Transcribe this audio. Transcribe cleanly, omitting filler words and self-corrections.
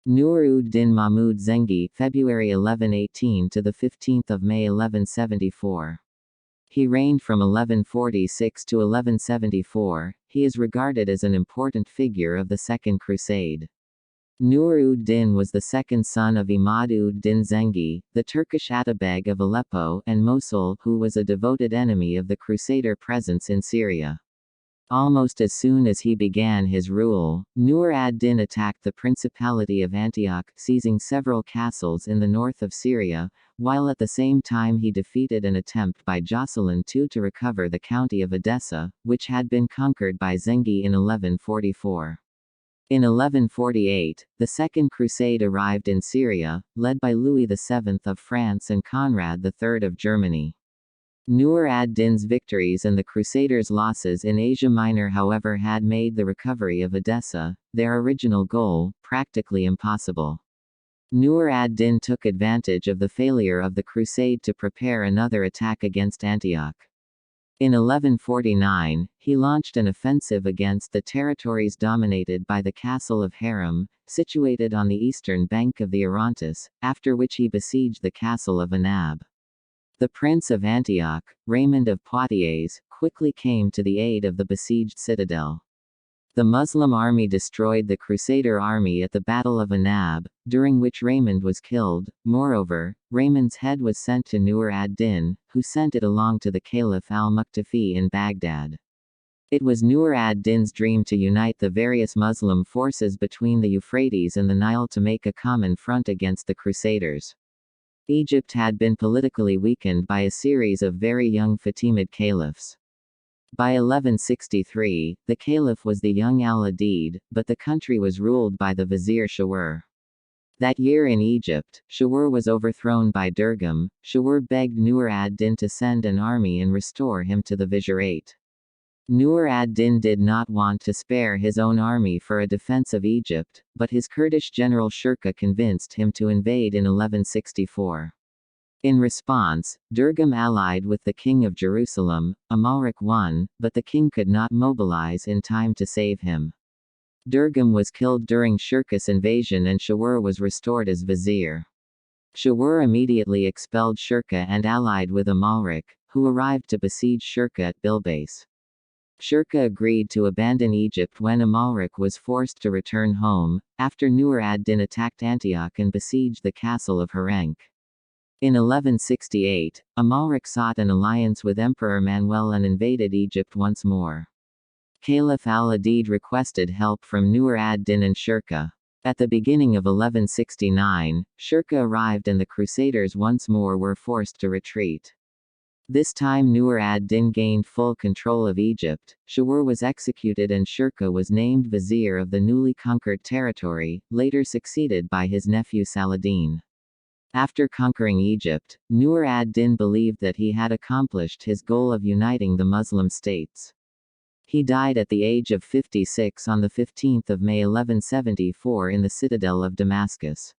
Noor Ad-Din Mahmud Zengi, February 1118 to the 15th of May 1174. He reigned from 1146 to 1174. He is regarded as an important figure of the Second Crusade. Noor Ad-Din was the second son of Imad Ad-Din Zengi, the Turkish Atabeg of Aleppo and Mosul, who was a devoted enemy of the Crusader presence in Syria. Almost as soon as he began his rule, Noor ad-Din attacked the Principality of Antioch, seizing several castles in the north of Syria, while at the same time he defeated an attempt by Jocelyn II to recover the county of Edessa, which had been conquered by Zengi in 1144. In 1148, the Second Crusade arrived in Syria, led by Louis VII of France and Conrad III of Germany. Noor ad-Din's victories and the Crusaders' losses in Asia Minor, however, had made the recovery of Edessa, their original goal, practically impossible. Noor ad-Din took advantage of the failure of the crusade to prepare another attack against Antioch. In 1149, he launched an offensive against the territories dominated by the castle of Haram, situated on the eastern bank of the Orontes, after which he besieged the castle of Anab. The Prince of Antioch, Raymond of Poitiers, quickly came to the aid of the besieged citadel. The Muslim army destroyed the Crusader army at the Battle of Anab, during which Raymond was killed. Moreover, Raymond's head was sent to Noor ad-Din, who sent it along to the Caliph al-Muqtafi in Baghdad. It was Noor ad-Din's dream to unite the various Muslim forces between the Euphrates and the Nile to make a common front against the Crusaders. Egypt had been politically weakened by a series of very young Fatimid caliphs. By 1163, the caliph was the young al-Adid, but the country was ruled by the vizier Shawur. That year in Egypt, Shawur was overthrown by Durgam. Shawur begged Noor ad-Din to send an army and restore him to the vizierate. Noor ad-Din did not want to spare his own army for a defense of Egypt, but his Kurdish general Shirkuh convinced him to invade in 1164. In response, Durgam allied with the king of Jerusalem. Amalric won, but the king could not mobilize in time to save him. Durgam was killed during Shirkuh's invasion and Shawur was restored as vizier. Shawur immediately expelled Shirkuh and allied with Amalric, who arrived to besiege Shirkuh at Bilbais. Shirkuh agreed to abandon Egypt when Amalric was forced to return home, after Noor ad-Din attacked Antioch and besieged the castle of Harenk. In 1168, Amalric sought an alliance with Emperor Manuel and invaded Egypt once more. Caliph al-Adid requested help from Noor ad-Din and Shirkuh. At the beginning of 1169, Shirkuh arrived and the Crusaders once more were forced to retreat. This time Noor ad-Din gained full control of Egypt. Shawur was executed and Shirkuh was named vizier of the newly conquered territory, later succeeded by his nephew Saladin. After conquering Egypt, Noor ad-Din believed that he had accomplished his goal of uniting the Muslim states. He died at the age of 56 on the 15th of May 1174 in the Citadel of Damascus.